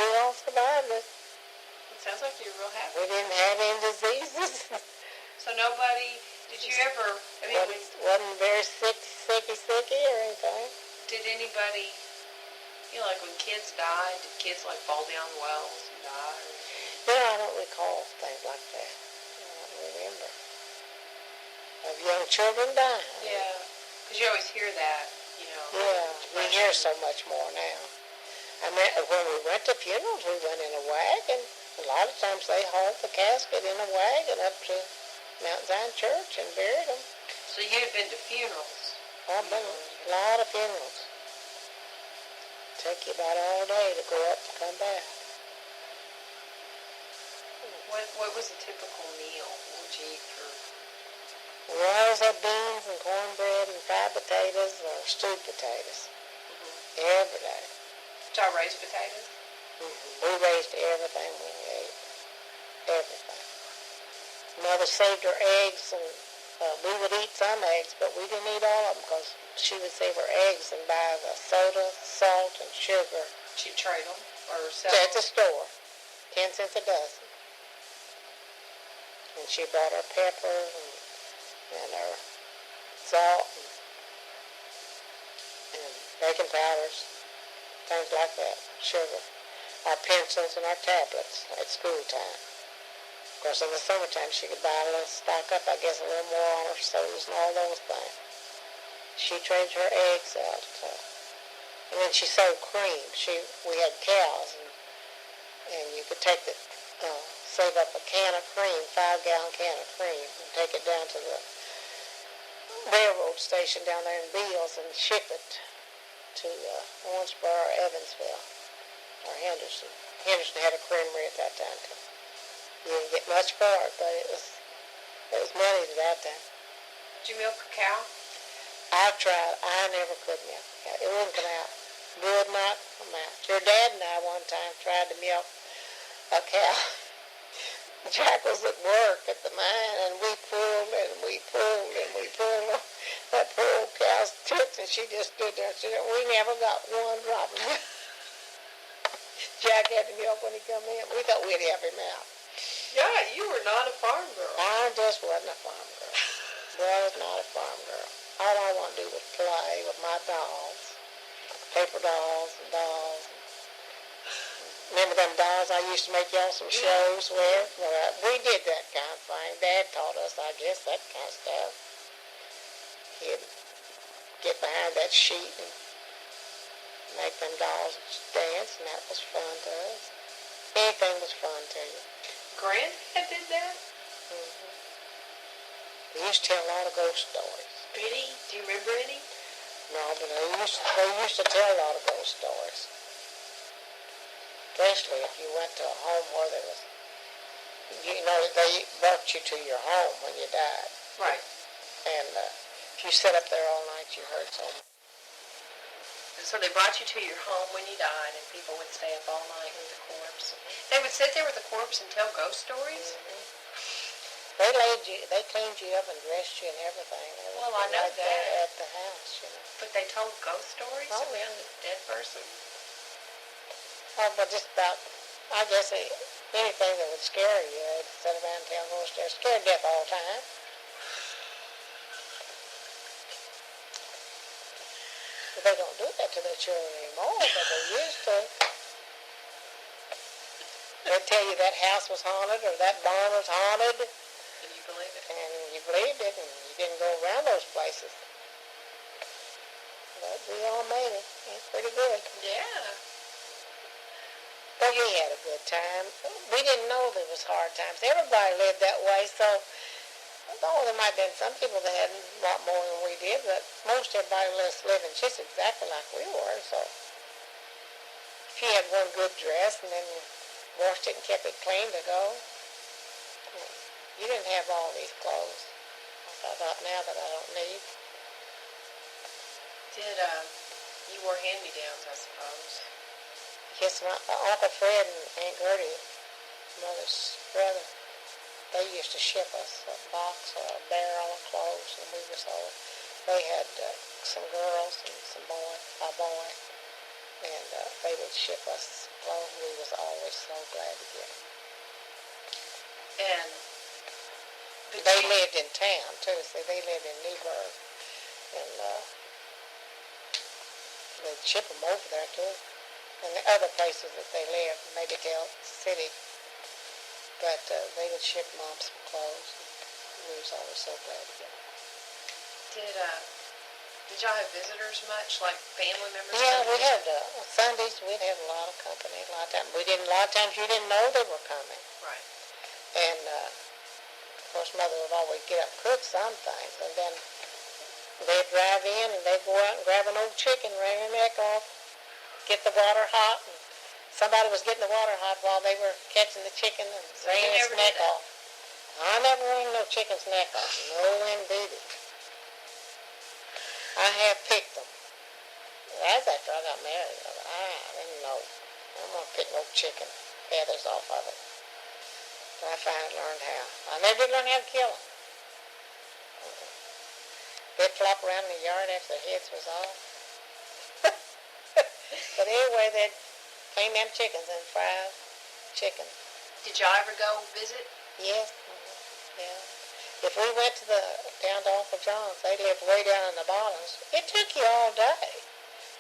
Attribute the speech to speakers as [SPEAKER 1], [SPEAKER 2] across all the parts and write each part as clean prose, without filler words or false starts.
[SPEAKER 1] we all survived it.
[SPEAKER 2] It sounds like you're real happy.
[SPEAKER 1] We didn't have any diseases.
[SPEAKER 2] So nobody, did you ever,
[SPEAKER 1] wasn't very sicky or anything.
[SPEAKER 2] did anybody, like when kids died, did kids like fall down wells and die?
[SPEAKER 1] No, I don't recall things like that. I don't remember. Of young children dying.
[SPEAKER 2] Yeah, because you always hear that,
[SPEAKER 1] Yeah, we hear so much more now. I mean, when we went to funerals, we went in a wagon. A lot of times they hauled the casket in a wagon up to Mount Zion Church and buried them.
[SPEAKER 2] So you had been to funerals?
[SPEAKER 1] I've been a lot of funerals. Take you about all day to go up and come back.
[SPEAKER 2] What was a typical meal? What would you eat for?
[SPEAKER 1] We always had beans and cornbread and fried potatoes or stewed potatoes. Every day.
[SPEAKER 2] Did y'all raise potatoes?
[SPEAKER 1] We raised everything we ate. Everything. Mother saved her eggs, and we would eat some eggs, but we didn't eat all of them because she would save her eggs and buy the soda, salt, and sugar.
[SPEAKER 2] She'd trade them or sell
[SPEAKER 1] At
[SPEAKER 2] them?
[SPEAKER 1] the store. 10 cents a dozen. And she bought her pepper and her salt and baking powders, things like that, sugar. Our pencils and our tablets at school time. Of course, in the summertime, she could buy a little, stock up, I guess, a little more on her sodas and all those things. She traded her eggs out. And then she sold cream. We had cows, and you could take save up a can of cream, 5-gallon can of cream, and take it down to the railroad station down there in Beals and ship it to Owensboro or Evansville. Or Henderson. Henderson had a creamery at that time too. You didn't get much for it, but it was money at that time.
[SPEAKER 2] Did you milk a cow?
[SPEAKER 1] I tried. I never could milk a cow. It wouldn't come out. Would not come out. Your dad and I one time tried to milk a cow. Jack was at work at the mine, and we pulled and we pulled and we pulled that poor old cow's tits, and she just stood there and said, "We never got one drop of milk." Jack had to milk when he come in. We thought we'd have him out.
[SPEAKER 2] Yeah, you were not a farm girl.
[SPEAKER 1] I just wasn't a farm girl. Was not a farm girl. All I want to do was play with my dolls. Paper dolls and dolls. Remember them dolls I used to make y'all some shows with? Well, we did that kind of thing. Dad taught us, I guess, that kind of stuff. He'd get behind that sheet and make them dolls dance, and that was fun to us. Anything was fun to you.
[SPEAKER 2] Granddad did that?
[SPEAKER 1] We used to tell a lot of ghost stories.
[SPEAKER 2] Really? Do you remember any?
[SPEAKER 1] No, but they used to tell a lot of ghost stories. Especially if you went to a home where there was, they brought you to your home when you died.
[SPEAKER 2] Right.
[SPEAKER 1] And if you sat up there all night, you heard some.
[SPEAKER 2] So they brought you to your home when you died, and people would stay up all night with the corpse. They would sit there with the corpse and tell ghost stories?
[SPEAKER 1] They cleaned you up and dressed you and everything.
[SPEAKER 2] Well, I know
[SPEAKER 1] right
[SPEAKER 2] that.
[SPEAKER 1] There at the house,
[SPEAKER 2] But they told ghost stories
[SPEAKER 1] Oh,
[SPEAKER 2] around the dead person?
[SPEAKER 1] Oh, but just about, I guess, anything that would scare you, they'd sit around and tell ghost stories. Scared to death all the time. But they don't do that to their children anymore, but they used to. They'd tell you that house was haunted or that barn was haunted.
[SPEAKER 2] And you believe it?
[SPEAKER 1] And you believed it, and you didn't go around those places. But we all made it. It's pretty good.
[SPEAKER 2] Yeah.
[SPEAKER 1] But we had a good time. We didn't know there was hard times. Everybody lived that way, so there might have been some people that had a lot more than we did, but most everybody was living just exactly like we were. So if you had one good dress and then you washed it and kept it clean to go, you didn't have all these clothes. I thought now that I don't need.
[SPEAKER 2] You wore hand-me-downs, I suppose?
[SPEAKER 1] Yes, my Uncle Fred and Aunt Gertie, Mother's brother, they used to ship us a box or a barrel of clothes, and we was all. They had some girls and a boy, and they would ship us clothes. We was always so glad to get them.
[SPEAKER 2] And
[SPEAKER 1] They lived in town, too. See, they lived in Newburgh. And they'd ship them over there, too. And the other places that they lived, maybe Del City. But they would ship Mom some clothes. And we was always so glad to get them.
[SPEAKER 2] Did y'all have visitors much, like family members?
[SPEAKER 1] Yeah, we had Sundays. We'd have a lot of company. A lot of times a lot of times you didn't know they were coming.
[SPEAKER 2] Right.
[SPEAKER 1] And of course, Mother would always get up and cook some things, and then they'd drive in and they'd go out and grab an old chicken, wring her neck off, get the water hot, and somebody was getting the water hot while they were catching the chicken and wringing its neck off. I never wring no chicken's neck off. No indeed. I have picked them. That's after I got married. I didn't know. I'm going to pick no chicken feathers off of it. But I finally learned how. I never did learn how to kill them. They'd flop around in the yard after their heads was off. But anyway, they'd clean them chickens and fry chicken.
[SPEAKER 2] Did y'all ever go visit?
[SPEAKER 1] Yes. Yeah. If we went to down to Uncle John's, they lived way down in the bottoms. It took you all day.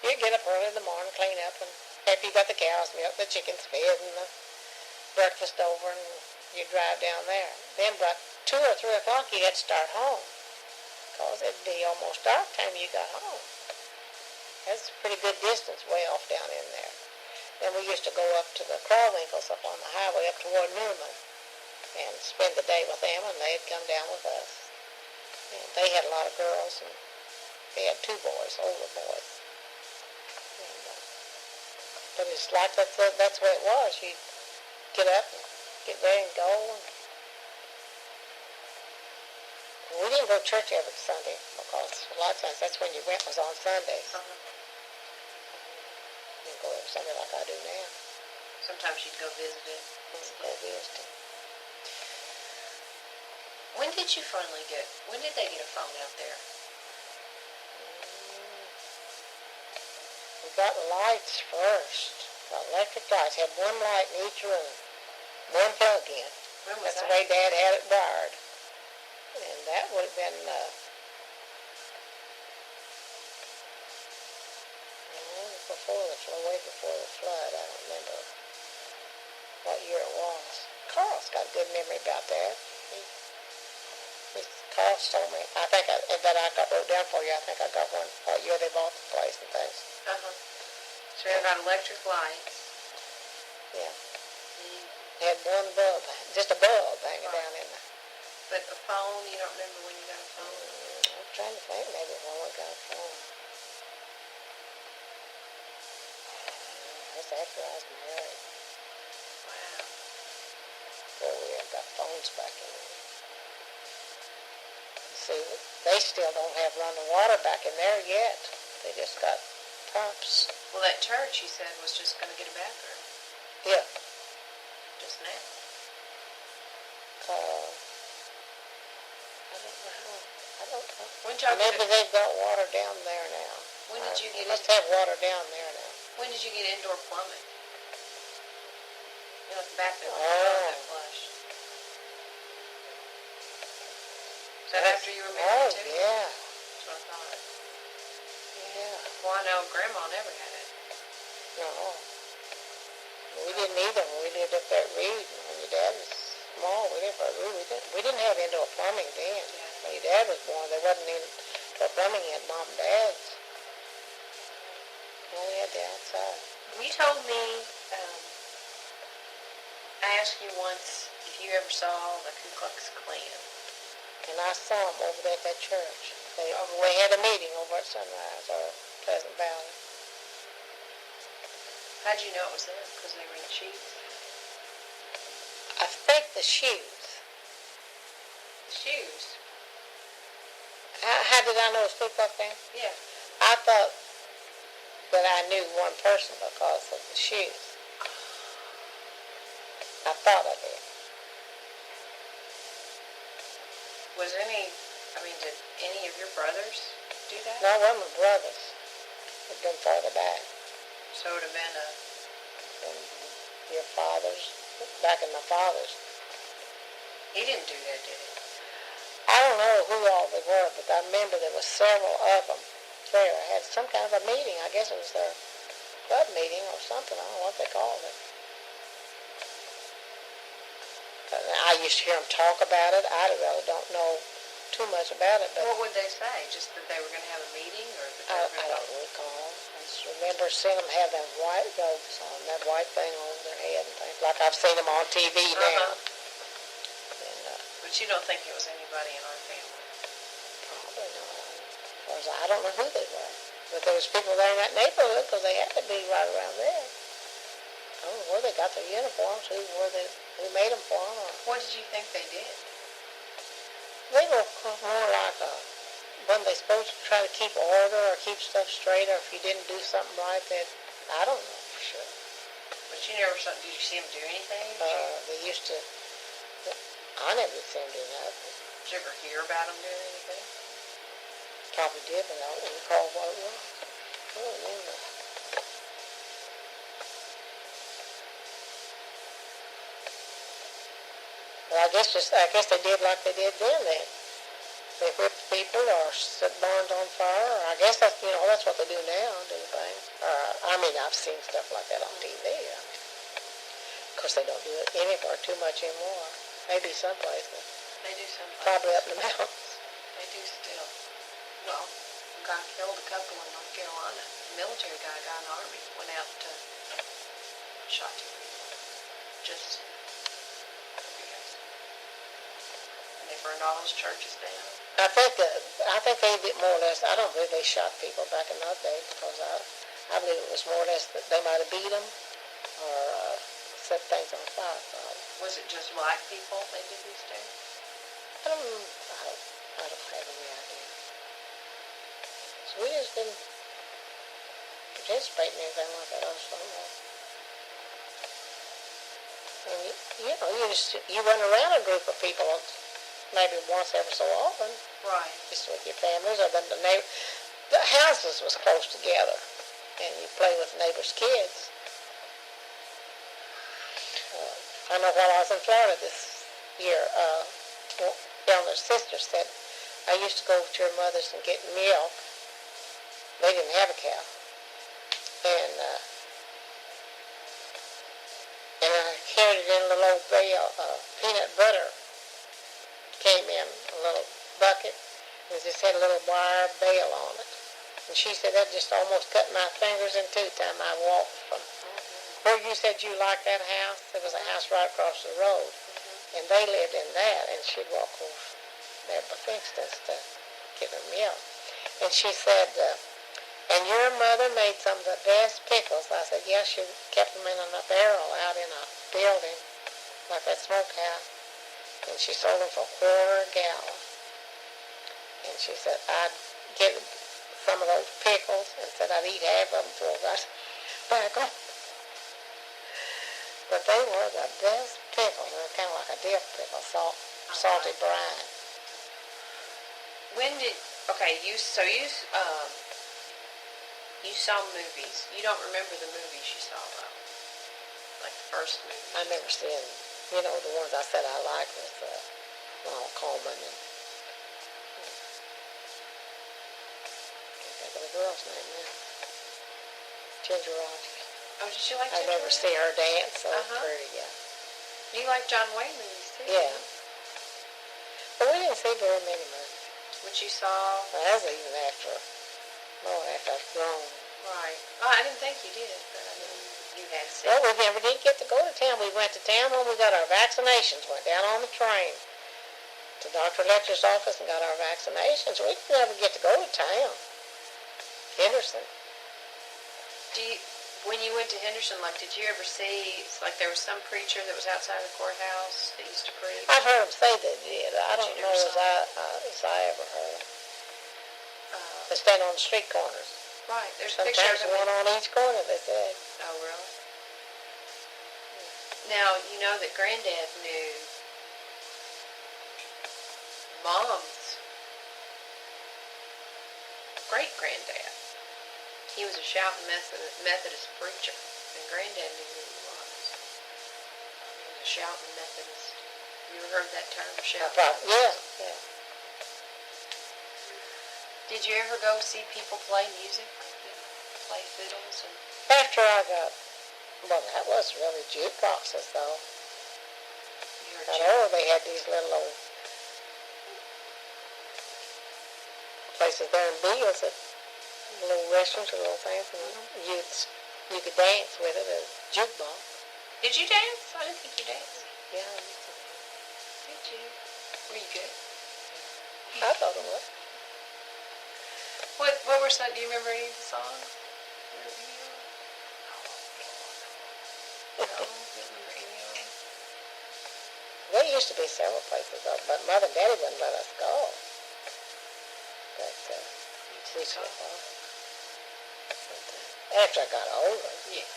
[SPEAKER 1] You'd get up early in the morning, clean up, and after you got the cows milked, the chickens fed, and the breakfast over, and you'd drive down there. Then about 2 or 3 o'clock, you had to start home, because it'd be almost dark time you got home. That's a pretty good distance way off down in there. Then we used to go up to the Crawwinkles up on the highway up toward Newman, and spend the day with them, and they'd come down with us. And they had a lot of girls, and they had 2 boys, older boys. And, but it's like that's the way it was. You'd get up and get ready and go. And we didn't go to church every Sunday, because a lot of times that's when you went was on Sundays. You didn't go every Sunday like I do now.
[SPEAKER 2] Sometimes you'd go visit it.
[SPEAKER 1] Go visit.
[SPEAKER 2] When did they get a phone out there?
[SPEAKER 1] We got lights first. Got electric lights. Had 1 light in each room. 1 plug-in.
[SPEAKER 2] When was
[SPEAKER 1] That's
[SPEAKER 2] that?
[SPEAKER 1] the way Dad had it wired. And that would have been, way before the flood. I don't remember what year it was. Carl's got a good memory about that. Carl told me. I think that I got wrote down for you. I think I got what year they bought the place and things.
[SPEAKER 2] So we got electric lights.
[SPEAKER 1] Yeah. They had 1 bulb, just a bulb hanging down in there.
[SPEAKER 2] But a phone, you don't remember when you got a phone?
[SPEAKER 1] I'm trying to think maybe when we got a phone. That's after I was married.
[SPEAKER 2] Wow.
[SPEAKER 1] Before we ever got phones back in there. See, they still don't have running water back in there yet. They just got pumps.
[SPEAKER 2] Well, that church, you said, was just going to get a bathroom.
[SPEAKER 1] Yeah.
[SPEAKER 2] Just now.
[SPEAKER 1] I don't know.
[SPEAKER 2] When did y'all
[SPEAKER 1] Maybe they've got water down there now.
[SPEAKER 2] When did you get
[SPEAKER 1] must have water down there now.
[SPEAKER 2] When did you get indoor plumbing? You know, the bathroom that flush. Is that after you were married too?
[SPEAKER 1] Yeah.
[SPEAKER 2] That's what I thought.
[SPEAKER 1] Yeah.
[SPEAKER 2] Well, I know Grandma never had it.
[SPEAKER 1] No. We didn't either when we lived up there at Reed. When your dad was small, we lived at Reed. We didn't have indoor plumbing then.
[SPEAKER 2] Yeah.
[SPEAKER 1] When your dad was born, there wasn't indoor plumbing at Mom and Dad's. We only had the outside.
[SPEAKER 2] You told me, I asked you once if you ever saw the Ku Klux Klan.
[SPEAKER 1] And I saw them over there at that church. We had a meeting over at Sunrise or Pleasant Valley.
[SPEAKER 2] How'd you know it was them? Because they were in shoes?
[SPEAKER 1] I think the shoes.
[SPEAKER 2] The shoes?
[SPEAKER 1] How did I know it was Ku Klux Klan?
[SPEAKER 2] Yeah.
[SPEAKER 1] I thought that I knew one person because of the shoes. I thought I did.
[SPEAKER 2] Did any of your brothers do that?
[SPEAKER 1] No, one of my brothers had been farther back.
[SPEAKER 2] So it would have been a...
[SPEAKER 1] And your father's, back in my father's.
[SPEAKER 2] He didn't do that, did he?
[SPEAKER 1] I don't know who all they were, but I remember there was several of them there. I had some kind of a meeting. I guess it was their club meeting or something. I don't know what they called it. I used to hear them talk about it. I really don't know too much about it. But
[SPEAKER 2] what would they say? Just that they were going to have a meeting, or that they
[SPEAKER 1] I
[SPEAKER 2] were going to...
[SPEAKER 1] don't recall. I just remember seeing them have that white robes on, that white thing over their head and things. Like I've seen them on TV now. And,
[SPEAKER 2] but you don't think it was anybody in our family?
[SPEAKER 1] probably not. Of course, I don't know who they were. But there was people there in that neighborhood because they had to be right around there. I don't know where they got their uniforms, who made them for them.
[SPEAKER 2] What did you think they did?
[SPEAKER 1] They were more like when they supposed to try to keep order or keep stuff straight, or if you didn't do something right, that I don't know for sure.
[SPEAKER 2] But you never saw... Did you see them do anything?
[SPEAKER 1] They used to. I never seen them do nothing.
[SPEAKER 2] Did you ever hear about them doing anything?
[SPEAKER 1] Probably did, but I don't recall what it was. I don't remember. Well, I guess they did like they did then. They whipped people or set barns on fire. Or I guess that's what they do now, do things. I've seen stuff like that on TV. Of course, they don't do it anywhere too much anymore. Maybe some places.
[SPEAKER 2] They do some places.
[SPEAKER 1] Probably up in the mountains.
[SPEAKER 2] They do still. Well, a guy killed a couple in North Carolina. A military guy in the Army went out to shot two people. Just... And they burned all those churches down.
[SPEAKER 1] I think they did more or less. I don't believe they shot people back in that day because I believe it was more or less that they might have beat them or set things on fire.
[SPEAKER 2] Was it just black people they did these to?
[SPEAKER 1] I don't have any idea. So we just didn't participate in anything like that. I just don't know. And you run around a group of people maybe once every so often.
[SPEAKER 2] Right.
[SPEAKER 1] Just with your families or the houses was close together and you play with neighbors' kids. I know while I was in Florida this year, younger sister said, I used to go to your mother's and get milk. They didn't have a cow. And I carried it in a little old bale of peanut butter. Came in a little bucket. And it just had a little wire bale on it. And she said that just almost cut my fingers in two time I walked from where you said you liked that house. There was a house right across the road. And they lived in that. And she'd walk over there by Finkstons to get her milk. And she said, and your mother made some of the best pickles. I said, yes, she kept them in a barrel out in a building like that smokehouse. And she sold them for $0.25 a gallon. And she said, I'd get some of those pickles and said I'd eat half of them before I got back on. But they were the best pickles. They were kind of like a dip pickle, salty brine.
[SPEAKER 2] When did... Okay, you saw movies. You don't remember the movies you saw, though? Like the first movie?
[SPEAKER 1] I never seen, the ones I said I liked with Ronald Coleman and can't think of the girl's name now. Ginger Rogers.
[SPEAKER 2] Oh, did you like
[SPEAKER 1] I
[SPEAKER 2] Ginger
[SPEAKER 1] never
[SPEAKER 2] Rogers?
[SPEAKER 1] see her dance so pretty, yeah.
[SPEAKER 2] You like John Wayne movies, too?
[SPEAKER 1] Yeah. But we didn't see very many movies.
[SPEAKER 2] What you saw?
[SPEAKER 1] Well, that was even after I've grown.
[SPEAKER 2] Right. Oh, I didn't think you did, but I mean, you had seen.
[SPEAKER 1] Well, we never did get to go to town. We went to town when we got our vaccinations. Went down on the train to Dr. Letcher's office and got our vaccinations. We didn't ever get to go to town. Henderson.
[SPEAKER 2] When you went to Henderson, did you ever see, there was some preacher that was outside the courthouse that used to preach?
[SPEAKER 1] I've heard them say they did. I don't know as I ever heard them. They stand on the street corners.
[SPEAKER 2] Right. There's a picture
[SPEAKER 1] Sometimes
[SPEAKER 2] of
[SPEAKER 1] one on each corner, they said.
[SPEAKER 2] Oh, really? Now, you know that Granddad knew Mom's great-granddad. He was a shouting Methodist preacher, and Granddad knew who he was. He was a shouting Methodist. You ever heard that term, shouting?
[SPEAKER 1] Yeah, yeah.
[SPEAKER 2] Did you ever go see people play music? Play fiddles and...
[SPEAKER 1] After I got, well, that was really jukeboxes, though. Got older, they had these little old places there in Beals that little restaurants or little things, and you could dance with it as jukebox.
[SPEAKER 2] Did you dance? I didn't think you danced.
[SPEAKER 1] Yeah, I used to dance.
[SPEAKER 2] Did you? Were you good?
[SPEAKER 1] I thought it was.
[SPEAKER 2] What were some? Do you remember any of the songs? No, I don't remember any of them.
[SPEAKER 1] There used to be several places, though, but Mother and Daddy wouldn't let us go. But we used to go. After I got older.
[SPEAKER 2] Yeah.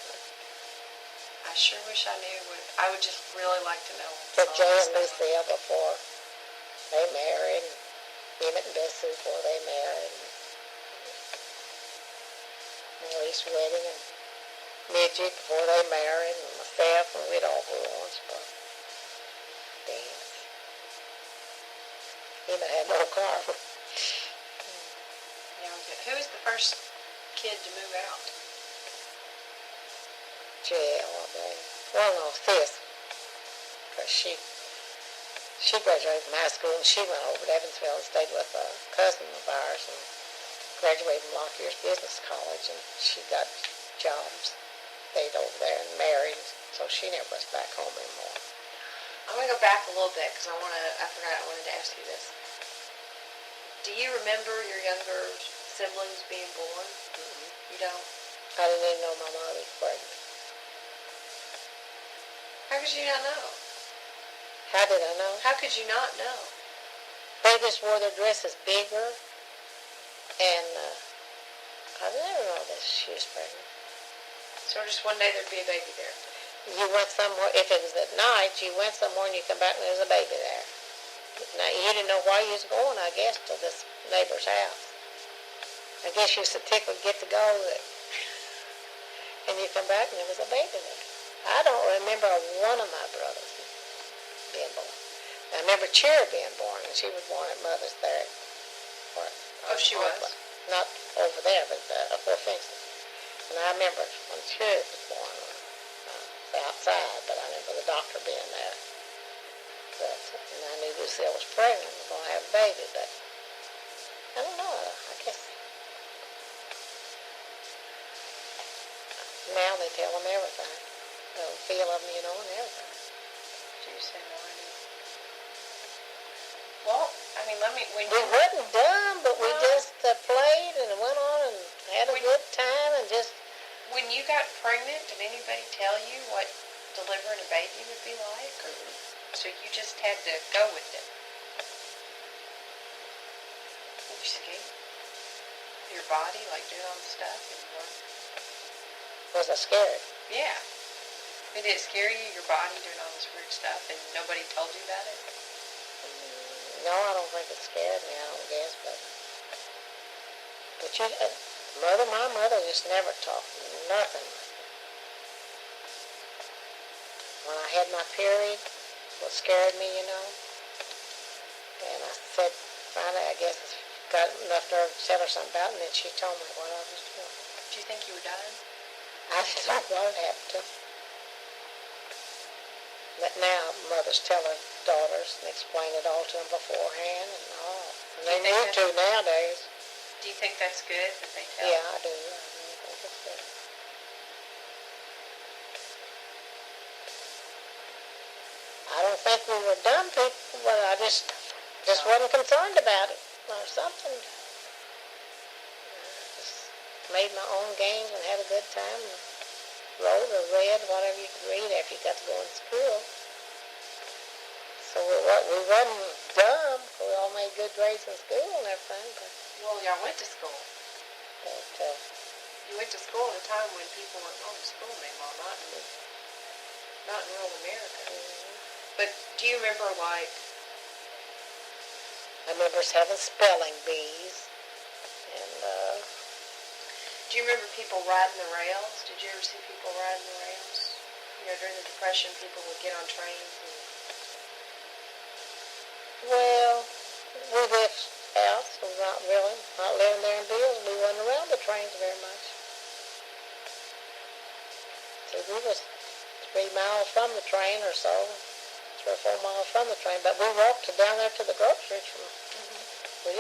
[SPEAKER 2] I sure wish I knew what. I would just really like to know.
[SPEAKER 1] But Jayne and Lucille before they married, and Emmett and Bessie before they married, and Elise Wedding and Midget before they married, and myself, and we'd all go on spot dance. Emmett had no car.
[SPEAKER 2] Yeah, who was the first kid to move out?
[SPEAKER 1] Jail, well, no, Sis. Because she graduated from high school, and she went over to Evansville and stayed with a cousin of ours, and graduated from Lockyer's Business College, and she got jobs, stayed over there and married, so she never was back home anymore.
[SPEAKER 2] I'm going to go back a little bit, because I forgot I wanted to ask you this. Do you remember your younger siblings being born?
[SPEAKER 1] Mm-hmm.
[SPEAKER 2] You don't?
[SPEAKER 1] I didn't even know my mother was pregnant.
[SPEAKER 2] How could you not know?
[SPEAKER 1] How did I know?
[SPEAKER 2] How could you not know?
[SPEAKER 1] They just wore their dresses bigger, and I never know that she was pregnant.
[SPEAKER 2] So just one day there'd be a baby there.
[SPEAKER 1] You went somewhere, if it was at night, you went somewhere and you come back and there was a baby there. Now, you didn't know why you was going, I guess, to this neighbor's house. I guess you was so tickled to get to go that, and you come back and there was a baby there. I don't remember one of my brothers being born. I remember Cherry being born, and she was born at Mother's there.
[SPEAKER 2] She was?
[SPEAKER 1] Not over there, but Fort Fences. And I remember when Cherry was born, outside, but I remember the doctor being there. But, and I knew Lucille was pregnant and going to have a baby, but I don't know, I guess. Now they tell them everything. The feel of them, and everything.
[SPEAKER 2] So you say no idea. Well, I mean, when
[SPEAKER 1] we wasn't dumb, but we just played and went on and had a good time and just...
[SPEAKER 2] When you got pregnant, did anybody tell you what delivering a baby would be like? Or, so you just had to go with it? Were you scared? Your body, like doing all the stuff?
[SPEAKER 1] Was I scared?
[SPEAKER 2] Yeah. Did it scare you, your body doing all this weird stuff, and nobody told you about it?
[SPEAKER 1] No, I don't think it scared me, I don't guess, but my mother just never talked nothing. When I had my period, what scared me, and I said, finally, I guess, got enough nerve to tell her something about it, and then she told me what I was doing.
[SPEAKER 2] Do you think you were dying?
[SPEAKER 1] I didn't know what had happened to me. But now mothers tell their daughters and explain it all to them beforehand and all. And they need to nowadays.
[SPEAKER 2] Do you think that's good that they tell?
[SPEAKER 1] Yeah, I do. I really think it's good. I don't think we were dumb people, but I just wasn't concerned about it or something. I just made my own games and had a good time and wrote or read whatever you could read after you got to go in school. So we wasn't dumb. We all made good grades in school and everything. But,
[SPEAKER 2] well, y'all went to school.
[SPEAKER 1] But,
[SPEAKER 2] you went to school at a time when people weren't going to school anymore, not in rural America.
[SPEAKER 1] Mm-hmm.
[SPEAKER 2] But do you remember, like...
[SPEAKER 1] I remember us having spelling bees. And,
[SPEAKER 2] did Do you remember people riding the rails? Did you ever see people riding the rails? You know, during the Depression, people would get on trains and...
[SPEAKER 1] Well, we lived out, so not really. Not living there in Bills. We wasn't around the trains very much. So we was 3 miles from the train or so, 3 or 4 miles from the train. But we walked down there to the groceries. We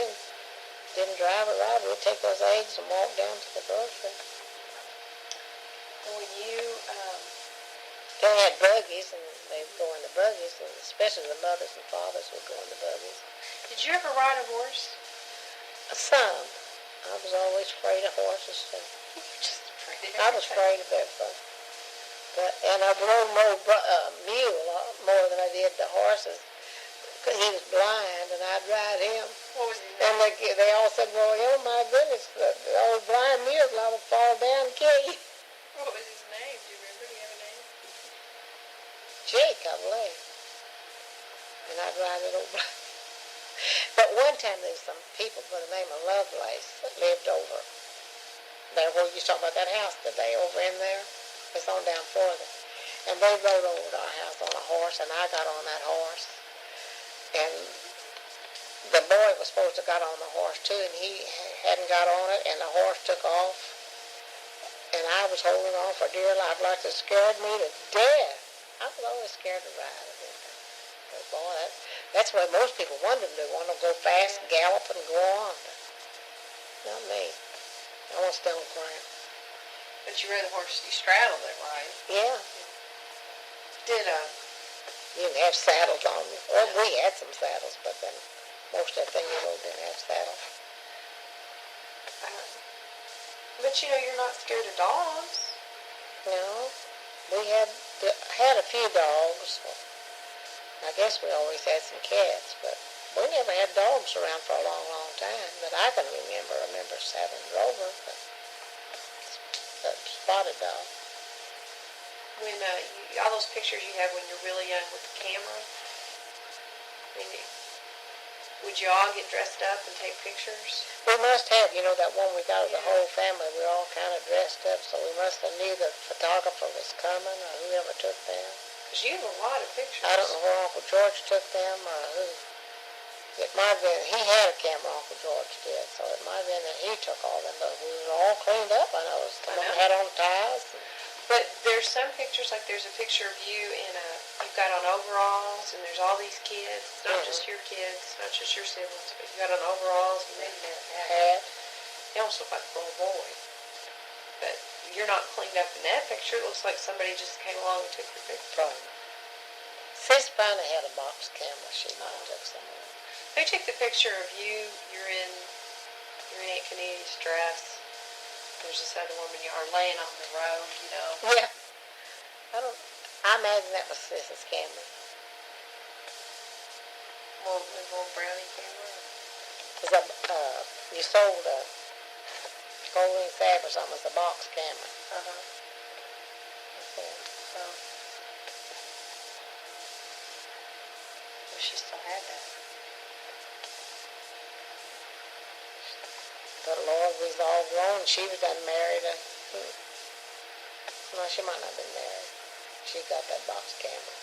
[SPEAKER 1] didn't drive or ride. We'd take those eggs and walk down to the grocery.
[SPEAKER 2] When you,
[SPEAKER 1] They had buggies, and they'd go in the buggies, and especially the mothers and fathers would go in the buggies.
[SPEAKER 2] did you ever ride a horse?
[SPEAKER 1] Some. I was always afraid of horses.
[SPEAKER 2] Just afraid of
[SPEAKER 1] I was afraid of everything. And I rode more mule more than I did the horses. Because he was blind, and I'd ride him.
[SPEAKER 2] What was his
[SPEAKER 1] And
[SPEAKER 2] name?
[SPEAKER 1] they all said, well, oh my goodness, the old blind mule's liable to fall down and kill you.
[SPEAKER 2] What was his name? Do you remember? Do you have a name?
[SPEAKER 1] Jake, I believe. And I'd ride it over. But one time there was some people by the name of Lovelace that lived over there where you talking about that house today, over in there. It's on down further. And they rode over to our house on a horse, and I got on that horse. And the boy was supposed to have got on the horse too, and he hadn't got on it, and the horse took off. And I was holding on for dear life, like it scared me to death. I was always scared to ride. But boy, that's what most people want to do. Want to go fast, gallop, and go on. But not me. I want to stay on the ground.
[SPEAKER 2] But you rode the horse, you straddled it, right?
[SPEAKER 1] Yeah.
[SPEAKER 2] Did,
[SPEAKER 1] You didn't have saddles on you. Well, we had some saddles, but then most of the thing you rode didn't have saddles.
[SPEAKER 2] but you know, you're not scared of dogs.
[SPEAKER 1] No. We had a few dogs. I guess we always had some cats, but we never had dogs around for a long, long time that I can remember. I remember having Rover, but the spotted dog.
[SPEAKER 2] When, all those pictures you have when you're really young with the camera, I mean, would you all get dressed up and take pictures?
[SPEAKER 1] We must have, that one we got of the whole family. We all kind of dressed up, so we must have knew the photographer was coming or whoever took them.
[SPEAKER 2] Because you have a lot of pictures.
[SPEAKER 1] I don't know where Uncle George took them or who. It might have been, he had a camera, Uncle George did, so it might have been that he took all them, but we were all cleaned up. I noticed. Some of them had on ties.
[SPEAKER 2] But there's some pictures, like there's a picture of you you've got on overalls, and there's all these kids. It's not just your kids, it's not just your siblings, but you got on overalls, you maybe had a hat. You almost look like a little boy. But you're not cleaned up in that picture. It looks like somebody just came along and took your picture.
[SPEAKER 1] Probably. Sis finally had a box camera. She might have took some of them.
[SPEAKER 2] They take the picture of you, you're in Aunt Kennedy's dress. There's this other woman you are laying on the road,
[SPEAKER 1] Yeah. I imagine that was Sis's camera.
[SPEAKER 2] Little brownie camera.
[SPEAKER 1] Because you sold a Golden Sab or something as a box camera.
[SPEAKER 2] So, well, she still had that.
[SPEAKER 1] But Lord, we was all grown. She was done married. No, she might not have been married. She got that box camera.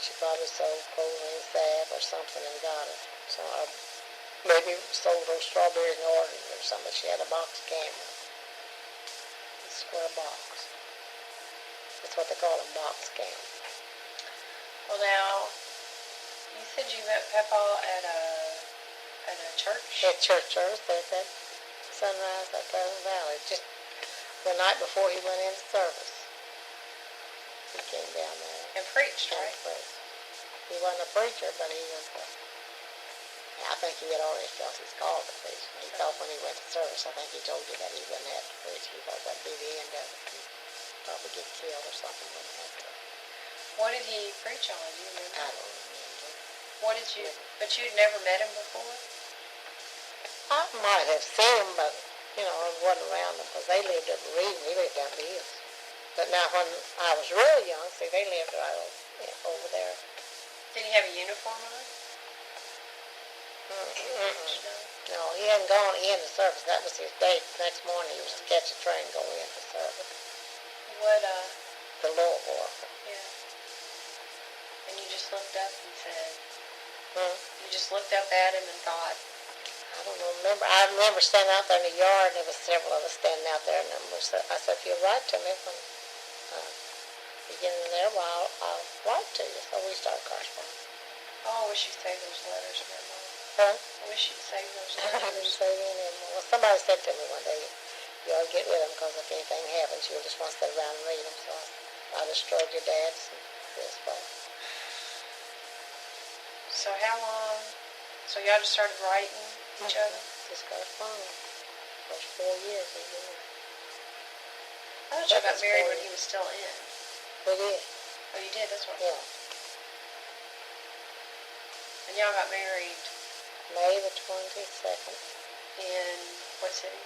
[SPEAKER 1] She probably sold Golden Sab or something and got it. So maybe sold those strawberries and oranges or something. She had a box camera. A square box. That's what they call a box camera.
[SPEAKER 2] Well, now, you said you met Papa at a church?
[SPEAKER 1] At church service, at that sunrise at Pleasant Valley. Just the night before he went into service. He came down there.
[SPEAKER 2] And preached, right?
[SPEAKER 1] He wasn't a preacher, but he was I think he had already felt his call to preach. He thought when he went to service, I think he told you that he wouldn't have to preach. He thought that'd be the end of it. He'd probably get killed or something. Wouldn't have to.
[SPEAKER 2] What did he preach on? Do you remember?
[SPEAKER 1] I don't remember.
[SPEAKER 2] But you'd never met him before?
[SPEAKER 1] I might have seen him, but, I wasn't around them because they lived up in Reed and he lived down the hills. But now when I was really young, see, they lived right over there.
[SPEAKER 2] Did he have a uniform on?
[SPEAKER 1] No, he hadn't gone in the service. That was his date. Next morning he was to catch a train and go in the service.
[SPEAKER 2] What,
[SPEAKER 1] The Louisville worker.
[SPEAKER 2] yeah. And you just looked up and said,
[SPEAKER 1] Hmm?
[SPEAKER 2] you just looked up at him and thought,
[SPEAKER 1] I don't know, remember. I remember standing out there in the yard, and there was several of us standing out there, and I said, if you'll write to me when you get in there, well, I'll write to you. So we started corresponding.
[SPEAKER 2] oh, I wish you'd save those letters, Grandma.
[SPEAKER 1] Huh?
[SPEAKER 2] I wish you'd save those
[SPEAKER 1] I didn't
[SPEAKER 2] letters.
[SPEAKER 1] say anything anymore. Well, somebody said to me one day, you ought to get rid of them because if anything happens, you'll just want to sit around and read them. So I destroyed your dad's and this way.
[SPEAKER 2] So how long, so y'all just started writing each other?
[SPEAKER 1] Just corresponding. For 4 years, we did.
[SPEAKER 2] I thought y'all got married when he was still in.
[SPEAKER 1] We did.
[SPEAKER 2] Oh, you did? That's what I
[SPEAKER 1] Yeah.
[SPEAKER 2] thought. And y'all got married
[SPEAKER 1] May the 22nd.
[SPEAKER 2] in what city?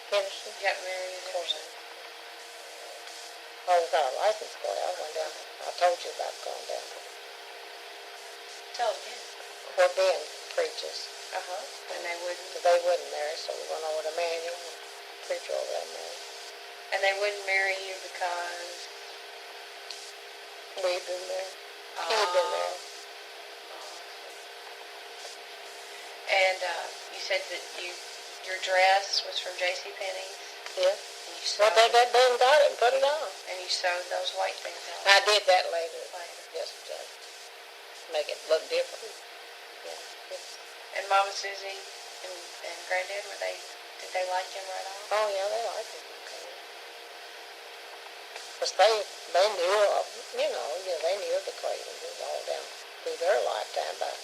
[SPEAKER 1] Henderson.
[SPEAKER 2] You got married in Henderson.
[SPEAKER 1] Oh, we got a license plate. I went down. I told you about going down.
[SPEAKER 2] Tell it again.
[SPEAKER 1] Where Ben preaches.
[SPEAKER 2] Uh-huh. And they wouldn't,
[SPEAKER 1] Because they wouldn't marry, so we went over to Manuel and preacher over there married.
[SPEAKER 2] and they wouldn't marry you because,
[SPEAKER 1] We'd been married. He had been married.
[SPEAKER 2] and you said that your dress was from JCPenney's,
[SPEAKER 1] Yeah.
[SPEAKER 2] and you
[SPEAKER 1] Well,
[SPEAKER 2] sewed,
[SPEAKER 1] they got it and put it on.
[SPEAKER 2] and you sewed those white things on
[SPEAKER 1] I did that later.
[SPEAKER 2] later.
[SPEAKER 1] Just to make it look different. Yeah.
[SPEAKER 2] And Mama Susie and Granddad, did they like him right off?
[SPEAKER 1] Oh, yeah, they liked him. Okay. Of course, they knew of, they knew of the Cravens all down through their lifetime. But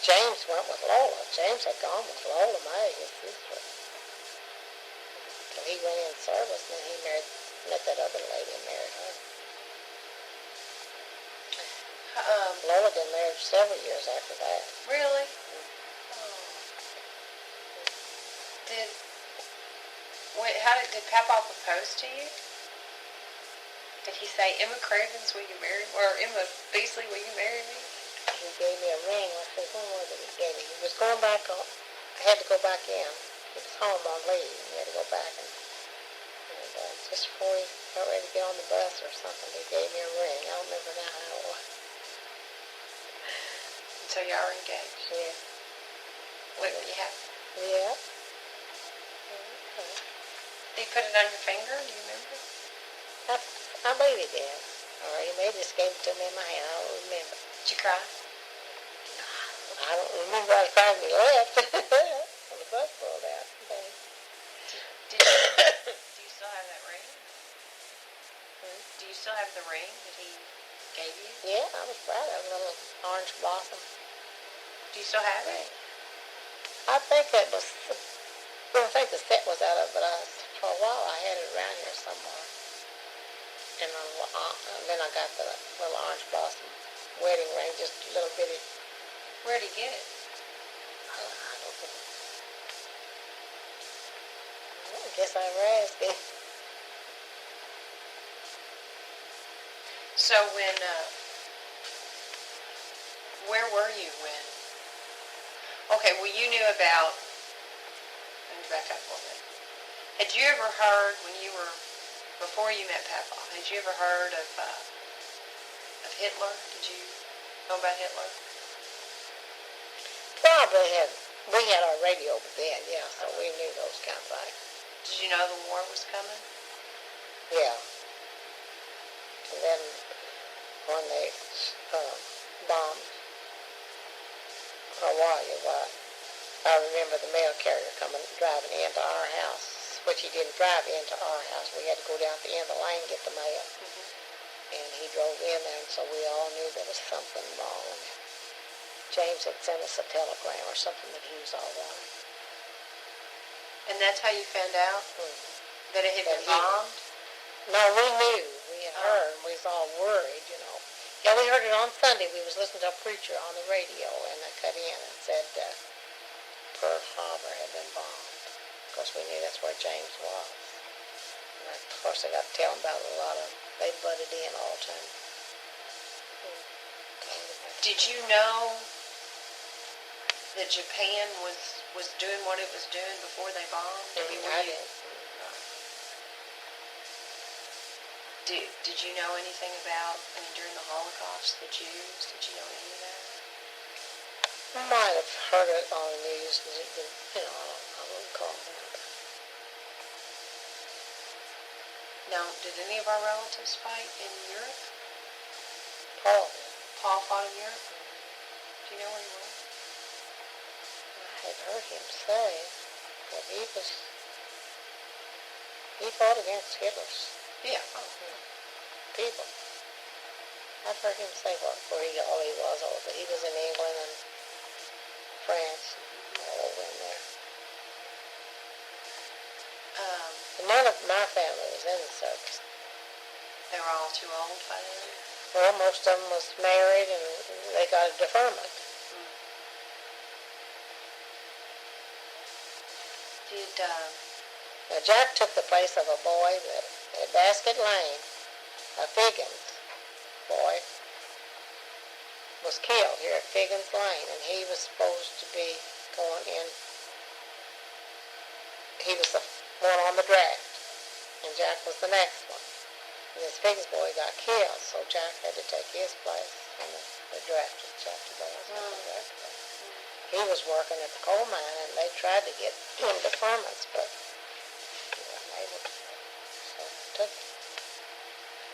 [SPEAKER 1] James went with Lola. James had gone with Lola May, his sister. So he went in service, and then he met that other lady and married her. Lola did marry several years after that.
[SPEAKER 2] Really? Did Papa propose to you? Did he say, Emma Cravens, will you marry me? Or Emma Beasley, will you marry me?
[SPEAKER 1] He gave me a ring. I said, when was it he gave me? He was going back on. I had to go back in. He was home on leave. He had to go back. And just before he got ready to get on the bus or something, he gave me a ring. I don't remember now how it was.
[SPEAKER 2] And so y'all were engaged.
[SPEAKER 1] Yeah.
[SPEAKER 2] What did you have?
[SPEAKER 1] Yeah.
[SPEAKER 2] Did he put it on your finger? Do you remember?
[SPEAKER 1] I believe he did. Or he may just gave it to me in my hand. I don't remember.
[SPEAKER 2] Did you cry?
[SPEAKER 1] I don't remember. I cried when he left. When the bus pulled out.
[SPEAKER 2] Do you still have that ring? Do you still have the ring that he gave you?
[SPEAKER 1] Yeah, I was proud of a little orange blossom.
[SPEAKER 2] Do you still have it?
[SPEAKER 1] I think that was, I think the set was out of it, but for a while I had it around here somewhere. And then I got the little orange blossom wedding ring, just a little bitty.
[SPEAKER 2] Where did he get it?
[SPEAKER 1] I don't know. I guess I never asked him.
[SPEAKER 2] So where were you when? Okay, well you knew about, let me back up a little bit. Had you ever heard before you met Papa, had you ever heard of Hitler? Did you know about Hitler?
[SPEAKER 1] Probably we had our radio then, yeah, so we knew those kind of things.
[SPEAKER 2] Did you know the war was coming?
[SPEAKER 1] Yeah. And then when they bombed Hawaii, I remember the mail carrier driving into our house, which he didn't drive into our house. We had to go down at the end of the lane and get the mail. Mm-hmm. And he drove in there, and so we all knew there was something wrong. And James had sent us a telegram or something that he was all right.
[SPEAKER 2] And that's how you found out that it had been bombed?
[SPEAKER 1] No, we knew. We had heard, and we was all worried, Yeah, we heard it on Sunday. We was listening to a preacher on the radio, and they cut in and said Pearl Harbor had been bombed. Of course, we knew that's where James was. And of course, they got to tell him about a lot of them. They butted in all the time.
[SPEAKER 2] Did you know that Japan was doing what it was doing before they bombed? I mean,
[SPEAKER 1] I didn't.
[SPEAKER 2] Did you know anything about, I mean, during the Holocaust, the Jews? Did you know any of that?
[SPEAKER 1] I might have heard it on the news, but I wouldn't call them.
[SPEAKER 2] Now, did any of our relatives fight in Europe?
[SPEAKER 1] Paul.
[SPEAKER 2] Paul fought in Europe? Do you know where he was?
[SPEAKER 1] I had heard him say that he fought against Hitler's
[SPEAKER 2] Yeah.
[SPEAKER 1] people. I've heard him say where all he was over. He was in England and France, all over in there. But none of my family was in the service.
[SPEAKER 2] They were all too old by then?
[SPEAKER 1] Well, most of them was married and they got a deferment. Now, Jack took the place of a boy that at Basket Lane, a Figgins boy, was killed here at Figgins Lane, and he was supposed to be going in. He was the one on the draft, and Jack was the next one. And this Figgins boy got killed, so Jack had to take his place, and they drafted Jack to go. He was working at the coal mine, and they tried to get him deferments, but he wasn't able to. So they took him.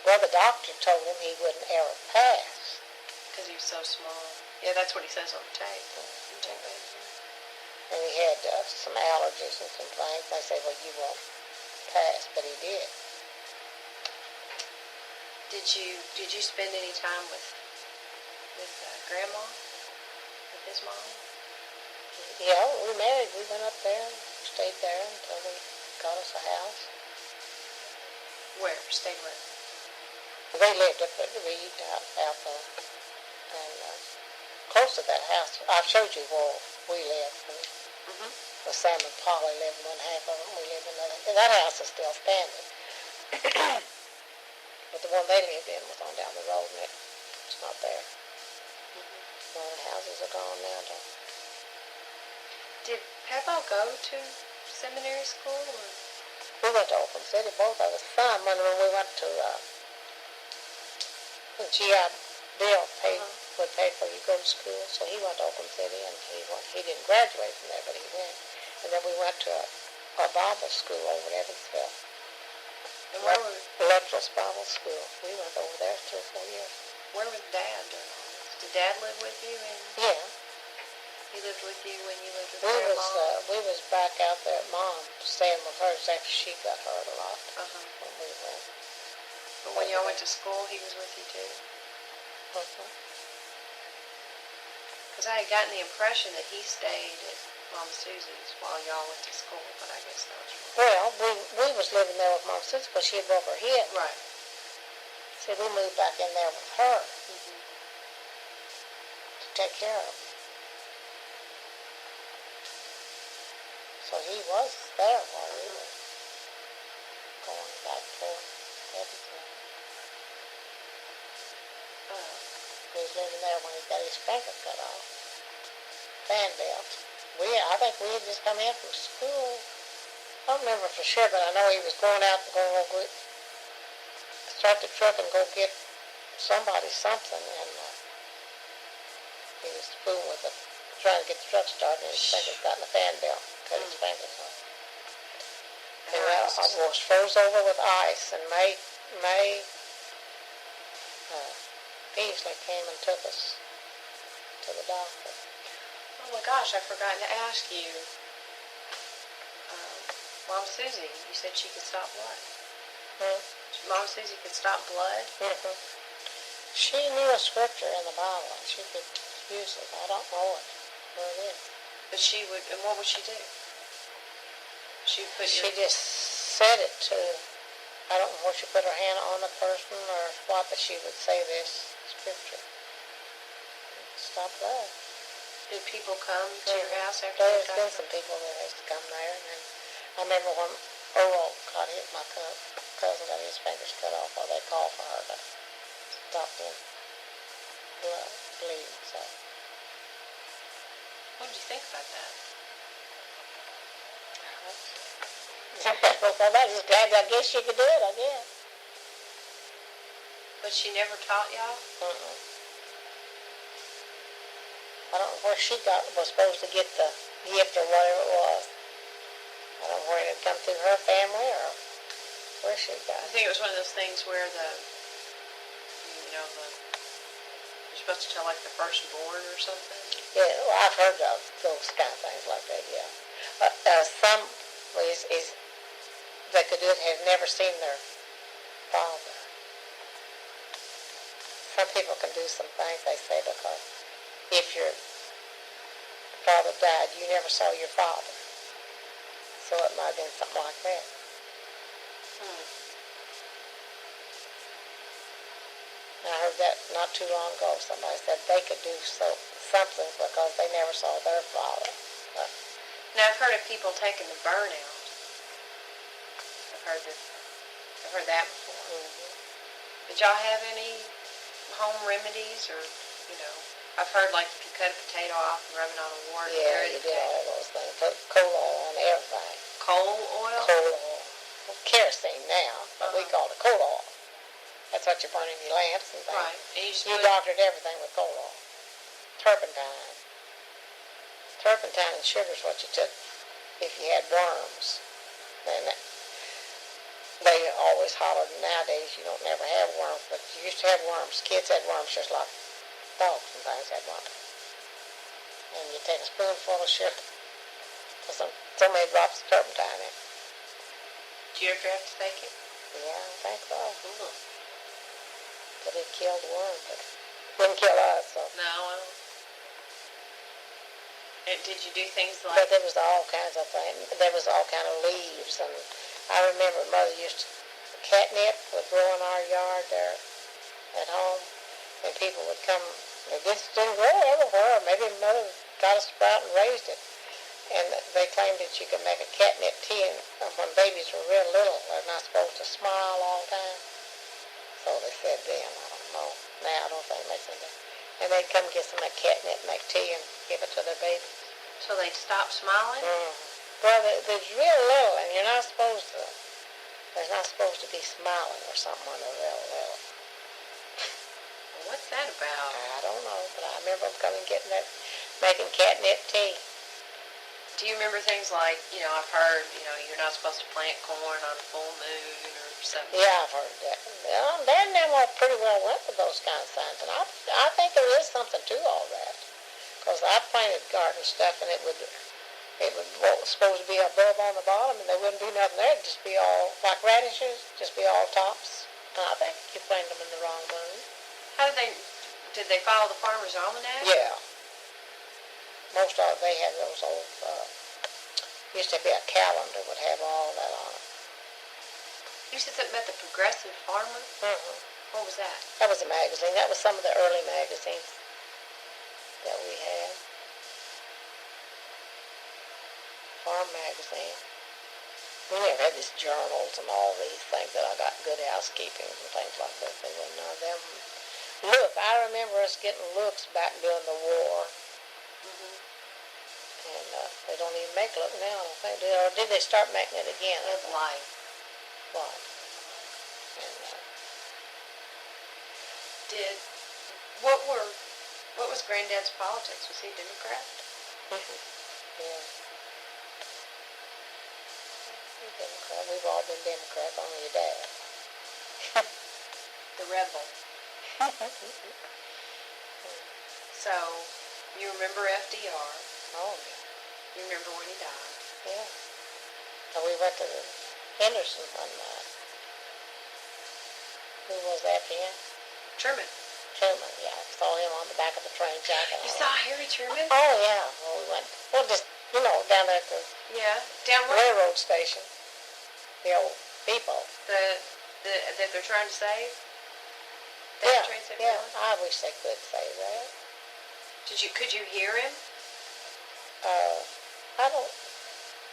[SPEAKER 1] Well, the doctor told him he wouldn't ever pass.
[SPEAKER 2] Because he was so small. Yeah, that's what he says on the tape.
[SPEAKER 1] And he had some allergies and some things. They said, well, you won't pass, but he did.
[SPEAKER 2] Did you spend any time with Grandma? With his mom?
[SPEAKER 1] Yeah, we married. We went up there and stayed there until we got us a house.
[SPEAKER 2] Where? Stayed where?
[SPEAKER 1] They lived up at the Reed out there. And close to that house, I've showed you where we lived. Where Sam and Polly lived in one half of it, we lived in another. And that house is still standing. But the one they lived in was on down the road, and it's not there. All the houses are gone now, though.
[SPEAKER 2] Did Papa go to seminary school? Or?
[SPEAKER 1] We went to Oakland City, both of us. Some, when we went to the GI Bill would pay for you to go to school, so he went to Oakland City, and he didn't graduate from there, but he went. And then we went to a Bible school over at Evansville.
[SPEAKER 2] And where was
[SPEAKER 1] Lecturers Bible School. We went over there 3 or 4 years.
[SPEAKER 2] Where was Dad during all this? Did Dad live with you?
[SPEAKER 1] Yeah.
[SPEAKER 2] He lived with you when you lived with
[SPEAKER 1] We was back out there at Mom, staying with her after she got hurt a lot when we went.
[SPEAKER 2] But when y'all went to school, he was with you too? Because I had gotten the impression that he stayed at Mom Susie's while y'all went to school, but I guess that was wrong.
[SPEAKER 1] Well, we was living there with Mom Susie because she had broke her hip.
[SPEAKER 2] Right.
[SPEAKER 1] So we moved back in there with her to take care of her. So he was there while we were going back for everything. He was living there when he got his finger cut off. Fan belt. I think we had just come in from school. I don't remember for sure, but I know he was going out and going to start the truck and go get somebody something, and he was fooling with it, trying to get the truck started, and his fingers got in the fan belt, cut his fingers off. And I was froze over with ice, and May Beasley came and took us to the doctor.
[SPEAKER 2] Oh my gosh, I've forgotten to ask you. Mom Susie, you said she could stop blood. Mom Susie could stop blood?
[SPEAKER 1] She knew a scripture in the Bible, and she could use it. I don't know where it is.
[SPEAKER 2] But she would, and what would she do? She
[SPEAKER 1] just said it to, I don't know where she put her hand on the person or what, but she would say this scripture. Stop blood.
[SPEAKER 2] Did people come to your house after
[SPEAKER 1] There's
[SPEAKER 2] they
[SPEAKER 1] been
[SPEAKER 2] got
[SPEAKER 1] some people that has come there, and then I remember when Earl got hit, my cousin got his fingers cut off, or they called for her to stop the blood. bleeding, so.
[SPEAKER 2] What did you think about that?
[SPEAKER 1] Well, I just glad I guess she could do it, I guess.
[SPEAKER 2] But she never taught y'all?
[SPEAKER 1] Mm-mm. I don't know where she was supposed to get the gift or whatever it was. I don't know where it had come through her family or where she got
[SPEAKER 2] I
[SPEAKER 1] it.
[SPEAKER 2] think it was one of those things where you're supposed to tell like the firstborn or something.
[SPEAKER 1] Yeah, well, I've heard of those kind of things like that, yeah. Some that could do it have never seen their father. Some people can do some things, they say, because if your father died, you never saw your father. So it might have been something like that. And I heard that not too long ago. Somebody said they could do something because they never saw their father.
[SPEAKER 2] Now I've heard of people taking the burnout. I've heard that before.
[SPEAKER 1] Mm-hmm.
[SPEAKER 2] Did y'all have any home remedies or, I've heard like if you cut a potato off and rub it on a wart.
[SPEAKER 1] Yeah, you did all those things. Put coal oil on everything.
[SPEAKER 2] Coal oil?
[SPEAKER 1] Coal oil. Well, kerosene now, but we call it coal oil. That's what you burn in your lamps and things.
[SPEAKER 2] Right. And
[SPEAKER 1] you doctored everything with coal oil. Turpentine. Turpentine and sugar is what you took if you had worms. And they always hollered, nowadays you don't never have worms, but you used to have worms. Kids had worms just like dogs and things had worms. And you take a spoonful of sugar with so many drops of turpentine in it.
[SPEAKER 2] Did you ever have to take it?
[SPEAKER 1] Yeah, I think so.
[SPEAKER 2] Mm-hmm.
[SPEAKER 1] But it killed the worm, but it didn't kill us, so.
[SPEAKER 2] No, I don't. And did you do things like...
[SPEAKER 1] But there was all kinds of things. There was all kind of leaves, and I remember Mother used to, catnip would grow in our yard there at home, and people would come. It just didn't grow everywhere. Maybe Mother got a sprout and raised it. And they claimed that you could make a catnip tea, and when babies were real little, they're not supposed to smile all the time. So they said then, I don't know. Now I don't think it makes any difference. And they'd come get some of that catnip, make tea, and give it to their babies.
[SPEAKER 2] So they'd stop smiling?
[SPEAKER 1] Well, they're real little, and you're not supposed to. They're not supposed to be smiling or something when they're real little.
[SPEAKER 2] What's that about?
[SPEAKER 1] I don't know, but I remember them coming and getting that, making catnip tea.
[SPEAKER 2] Do you remember things like, I've heard, you're not supposed to plant corn on a full moon or something?
[SPEAKER 1] Yeah, I've heard that. Well, Dad and them all pretty well went with those kind of signs, and I think there is something to all that. Because I planted garden stuff, and it was supposed to be a bulb on the bottom, and there wouldn't be nothing there. It'd just be all, like radishes, just be all tops. And I think you planted them in the wrong moon.
[SPEAKER 2] Did they follow the farmer's almanac?
[SPEAKER 1] Yeah. Most of they had those old, used to be a calendar would have all that on it.
[SPEAKER 2] You said something about the Progressive Farmer?
[SPEAKER 1] Mm-hmm.
[SPEAKER 2] What was that?
[SPEAKER 1] That was a magazine. That was some of the early magazines that we had. Farm magazine. We never had these journals and all these things that I got good housekeeping and things like that. They wouldn't know them. Look, I remember us getting looks back during the war.
[SPEAKER 2] Mm-hmm.
[SPEAKER 1] And they don't even make look now, I don't think. Or did they start making it again?
[SPEAKER 2] Live life.
[SPEAKER 1] What? And,
[SPEAKER 2] what was Granddad's politics? Was he a Democrat?
[SPEAKER 1] Yeah. Democrat. We've all been Democrats, only your dad.
[SPEAKER 2] The rebel. So, you remember FDR?
[SPEAKER 1] Oh, yeah.
[SPEAKER 2] You remember when he died?
[SPEAKER 1] Yeah. And we went to Henderson one night. Who was after him?
[SPEAKER 2] Truman.
[SPEAKER 1] Truman, yeah. I saw him on the back of the train jacket.
[SPEAKER 2] You saw Harry Truman?
[SPEAKER 1] Oh, yeah. Well, we went, just, down there at the
[SPEAKER 2] Down where?
[SPEAKER 1] railroad station. The old depot.
[SPEAKER 2] That they're trying to save?
[SPEAKER 1] Yeah,
[SPEAKER 2] Train saved
[SPEAKER 1] yeah.
[SPEAKER 2] one?
[SPEAKER 1] I wish they could say that.
[SPEAKER 2] Could you hear him?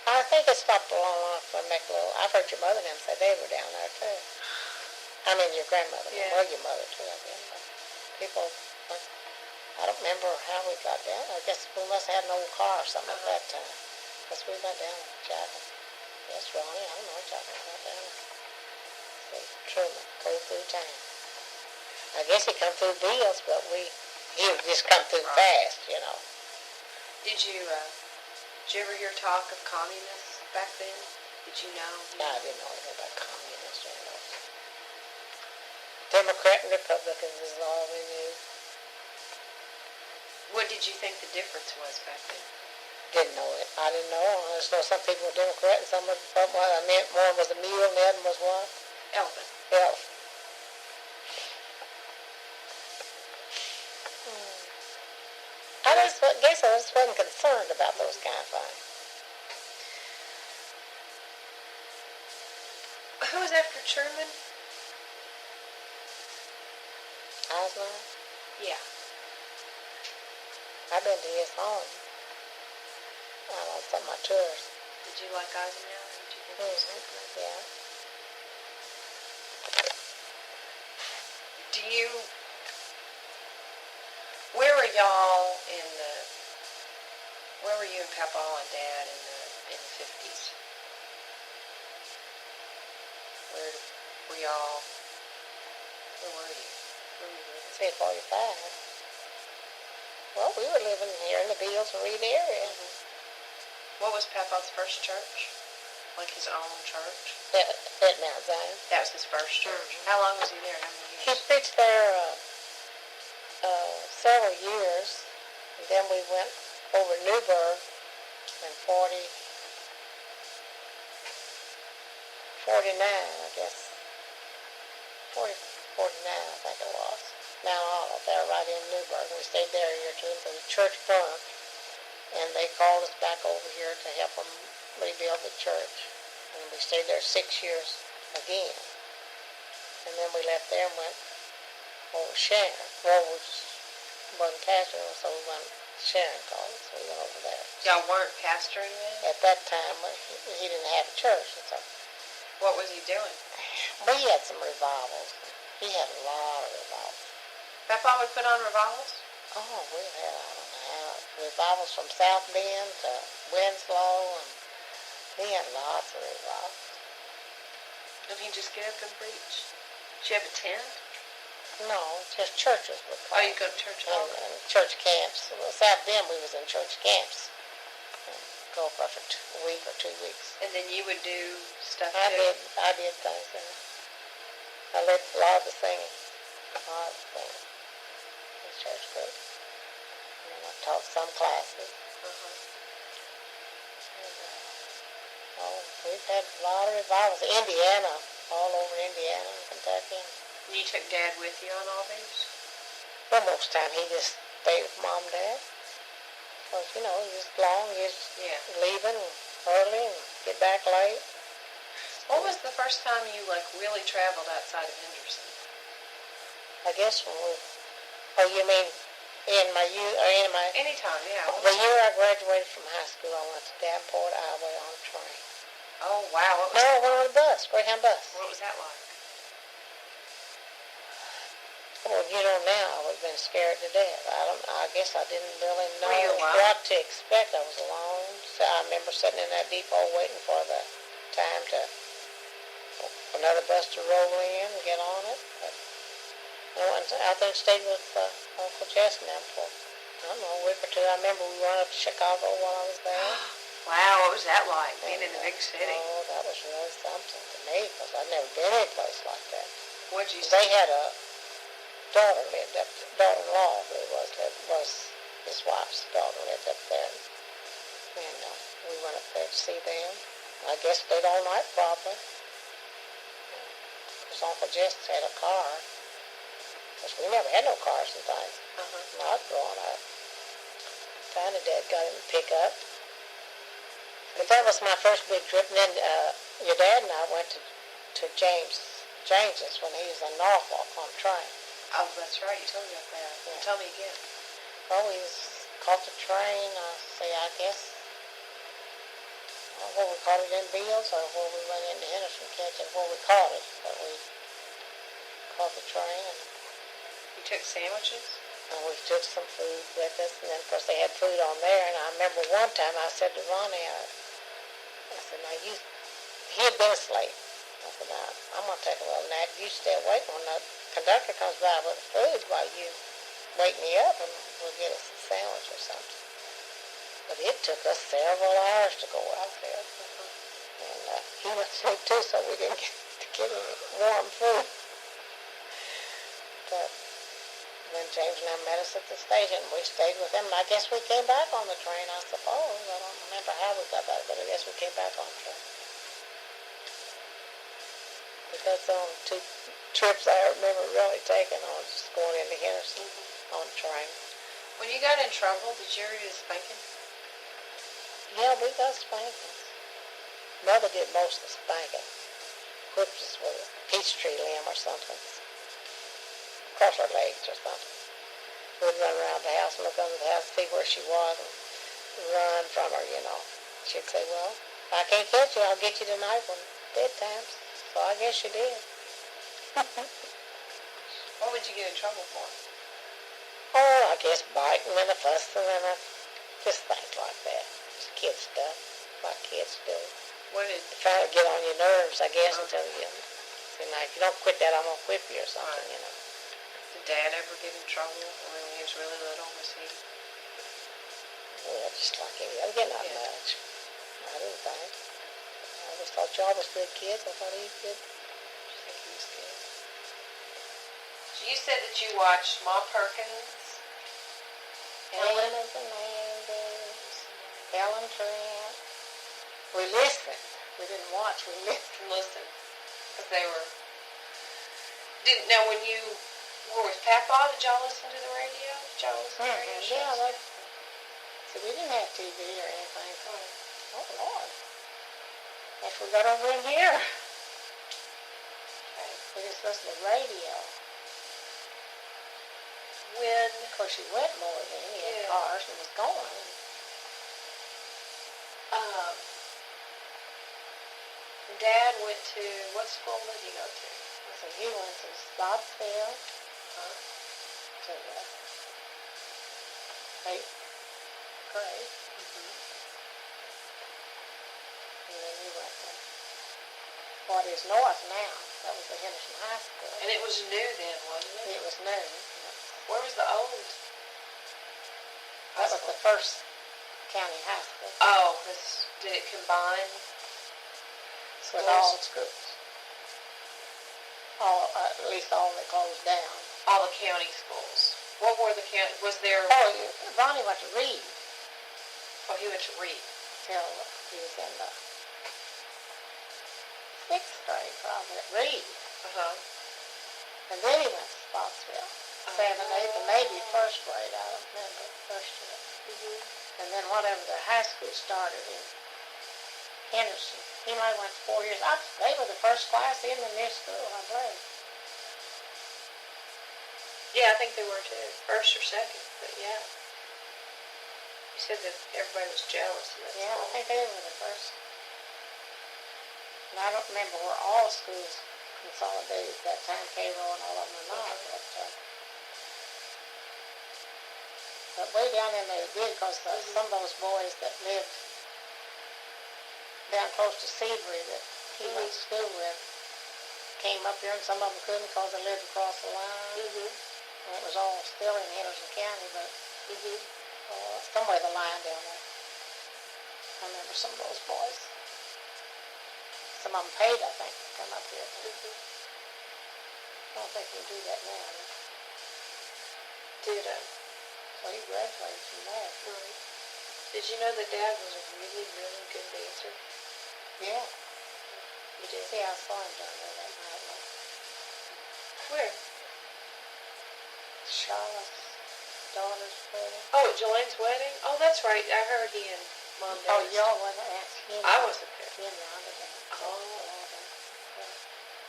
[SPEAKER 1] I think it stopped long enough for McLeod. I've heard your mother and them say they were down there too. I mean your grandmother,
[SPEAKER 2] Yeah.
[SPEAKER 1] or your mother too, I guess. People, I don't remember how we got down. I guess we must have had an old car or something at that time. Guess we went down Jackson. Yes, Ronnie, I don't know Jackson got down. See, Truman, go through town. I guess he come through Bills, but he would just come through fast, you know.
[SPEAKER 2] Did you ever hear talk of communists back then? Did you know?
[SPEAKER 1] No, I didn't know anything about communists or anything. Democrat and Republicans is all we knew.
[SPEAKER 2] What did you think the difference was back then?
[SPEAKER 1] Didn't know it. I didn't know. I just know some people were Democrat and some were Republican. I meant one was a mule and the other was what?
[SPEAKER 2] Elephant.
[SPEAKER 1] Elephant. I guess I just wasn't concerned about those kind of things.
[SPEAKER 2] Who was after Truman?
[SPEAKER 1] Eisenhower?
[SPEAKER 2] Yeah.
[SPEAKER 1] I've been to his home. On some of my tours.
[SPEAKER 2] Did you like Eisenhower? Did you think he was good?
[SPEAKER 1] Yeah.
[SPEAKER 2] Where were y'all where were you and Papa and Dad in the 50s? Where were y'all, where were you? Where were you living?
[SPEAKER 1] Say 45. Well, we were living here in the Beals and Reed area.
[SPEAKER 2] What was Papa's first church? Like his own church?
[SPEAKER 1] At Mount Zion.
[SPEAKER 2] That was his first church. How long was he there? How many
[SPEAKER 1] He
[SPEAKER 2] years?
[SPEAKER 1] preached there several years, and then we went over to Newburgh in 49, I guess. 49, I think it was. Mount Olive, there right in Newburgh. We stayed there a year or two until the church burned, and they called us back over here to help them rebuild the church. And we stayed there 6 years again. And then we left there and went over Sharon. Well, we wasn't pastoring, so we went Sharon College, so we went over there.
[SPEAKER 2] Y'all weren't pastoring then?
[SPEAKER 1] At that time, he didn't have a church, and so
[SPEAKER 2] What was he doing?
[SPEAKER 1] we had some revivals. He had a lot of revivals.
[SPEAKER 2] Papa would put on revivals?
[SPEAKER 1] Oh, we had, I don't know how, revivals from South Bend to Winslow, and he had lots of revivals.
[SPEAKER 2] Did he just get up and preach? Did you have a tent?
[SPEAKER 1] No, just churches would come.
[SPEAKER 2] Oh, you go to church all the time?
[SPEAKER 1] And church camps. Well, South Bend, we was in church camps. And go for a week or 2 weeks.
[SPEAKER 2] And then you would do stuff
[SPEAKER 1] I
[SPEAKER 2] too?
[SPEAKER 1] did things there. I led a lot of the singing. A lot of the singing. In church group. And I taught some classes. And, we've had a lot of revivals. Indiana, all over Indiana and Kentucky.
[SPEAKER 2] And you took Dad with you on all these?
[SPEAKER 1] Well, most of the time he just stayed with Mom and Dad. Because, he was long, he was leaving early and get back late.
[SPEAKER 2] What was the first time you, really traveled outside of Henderson?
[SPEAKER 1] I guess when you mean in my youth, or in my...
[SPEAKER 2] Anytime, yeah.
[SPEAKER 1] The year I graduated from high school, I went to Davenport, Iowa on a train.
[SPEAKER 2] Oh, wow.
[SPEAKER 1] No, I went on a bus, Greyhound bus.
[SPEAKER 2] What was that like?
[SPEAKER 1] Well, now I would have been scared to death. I guess I didn't really know
[SPEAKER 2] Were you alone?
[SPEAKER 1] what to expect. I was alone. So I remember sitting in that depot waiting for the time another bus to roll in and get on it. But I went out there and stayed with Uncle Jess now for, I don't know, a week or two. I remember we went up to Chicago while I was there.
[SPEAKER 2] Wow, what was that like, being in the big city?
[SPEAKER 1] Oh, that was really something to me, because I'd never been any place like that.
[SPEAKER 2] What'd you
[SPEAKER 1] They
[SPEAKER 2] see?
[SPEAKER 1] had a daughter-in-law who was his wife's daughter lived up there. And we went up there to see them. I guess stayed all night probably. Because Uncle Jess had a car. Because we never had no cars and things. Not growing up. Finally Dad got him to pick up. But that was my first big trip. And then your dad and I went to James's when he was in Norfolk on a train.
[SPEAKER 2] Oh, that's right. You told me about that.
[SPEAKER 1] Yeah.
[SPEAKER 2] Tell me again.
[SPEAKER 1] Well, we caught the train, I guess, where we caught it in Beals or where we went into Henderson, can't tell where we caught it, but we caught the train. And
[SPEAKER 2] You took sandwiches?
[SPEAKER 1] And we took some food with us, and then of course they had food on there. And I remember one time I said to Ronnie, I said, now he had been asleep. I said, now I'm gonna take a little nap. You stay awake when the conductor comes by with the food while you wake me up, and we'll get us a sandwich or something. But it took us several hours to go out there, and he went to sleep too, so we didn't get any warm food. But then James and I met us at the station, and we stayed with him, and I guess we came back on the train, I suppose. I don't remember how we got back, but I guess we came back on the train. But that's the only 2 trips I remember really taking on, just going into Henderson on the train.
[SPEAKER 2] When you got in trouble, did you ever get a spanking?
[SPEAKER 1] Yeah, we got spankings. Mother did most of the spanking. Whipped us with a peach tree limb or something. Across her legs or something. We'd run around the house and look under the house, see where she was, and run from her, you know. She'd say, well, if I can't catch you, I'll get you tonight when bedtime's. So I guess she did.
[SPEAKER 2] What would you get in trouble for?
[SPEAKER 1] Oh, I guess biting and a fussing and just things like that. Just kid stuff, like kids do.
[SPEAKER 2] What did...
[SPEAKER 1] Trying to get on your nerves, I guess, until you, now, if you don't quit that, I'm going to whip you or something, you know.
[SPEAKER 2] Did Dad ever get in trouble? I mean, when he was really little, was he...
[SPEAKER 1] Well, just like any other, not much. I didn't think. I just thought y'all was good kids. I thought he was good.
[SPEAKER 2] I think he was good. So you said that you watched Ma Perkins,
[SPEAKER 1] Helen and Fernandez, Helen Trent. We listened. We didn't watch. We listened.
[SPEAKER 2] Listen, because they were... Now, when you were with Papa, did y'all listen to the radio? Did y'all listen to radio shows?
[SPEAKER 1] Yeah, so we didn't have TV or anything. Oh, Lord. After we got over in here, we just listened to radio.
[SPEAKER 2] When...
[SPEAKER 1] Of course, he went more than he had cars and was going.
[SPEAKER 2] Dad went to... What school did he go to?
[SPEAKER 1] So he went to Spottsville, to the 8th grade. And then he went to what is north now. That was the Henderson High School.
[SPEAKER 2] And it was new then, wasn't it?
[SPEAKER 1] It was new.
[SPEAKER 2] Where was the old?
[SPEAKER 1] That was the first county high school.
[SPEAKER 2] Oh, did it combine?
[SPEAKER 1] With all the schools. At least all that closed down.
[SPEAKER 2] All the county schools. What were the county? Was there...
[SPEAKER 1] Oh, Ronnie went to Reed.
[SPEAKER 2] Oh, he went to Reed.
[SPEAKER 1] Till he was in the 6th grade, probably, at Reed. And then he went to Spottsville. 7th, 8th, and maybe 1st grade, I don't remember, first year. And then whatever the high school started in Henderson. He might have went to 4 years. They were the first class in their school, I believe.
[SPEAKER 2] Yeah, I think they were too. First or second, but yeah. You said that everybody was jealous of that
[SPEAKER 1] Yeah,
[SPEAKER 2] school.
[SPEAKER 1] I think they were the first. And I don't remember where all schools consolidated at that time, Cairo and all of them or not, but way down in there it did, because some of those boys that lived down close to Seabury that he went to school with came up here, and some of them couldn't because they lived across the line. And it was all still in Henderson County, but somewhere the line down there. I remember some of those boys. Some of them paid, I think, to come up here. I don't think you do that now.
[SPEAKER 2] Did
[SPEAKER 1] So he graduated from there.
[SPEAKER 2] Did you know that Dad was a really, really good dancer?
[SPEAKER 1] Yeah.
[SPEAKER 2] You did?
[SPEAKER 1] See, I saw him down there that night.
[SPEAKER 2] Where?
[SPEAKER 1] Charlotte's daughter's wedding.
[SPEAKER 2] Oh, at Jayne's wedding? Oh, that's right. I heard he and Mom danced.
[SPEAKER 1] Oh, y'all wasn't asking him.
[SPEAKER 2] I wasn't there.
[SPEAKER 1] Him Rhonda danced.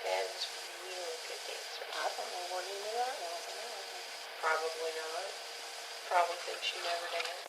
[SPEAKER 2] Dad was a really good dancer.
[SPEAKER 1] I don't know where he knew I was.
[SPEAKER 2] Probably not. Probably thinks you never danced.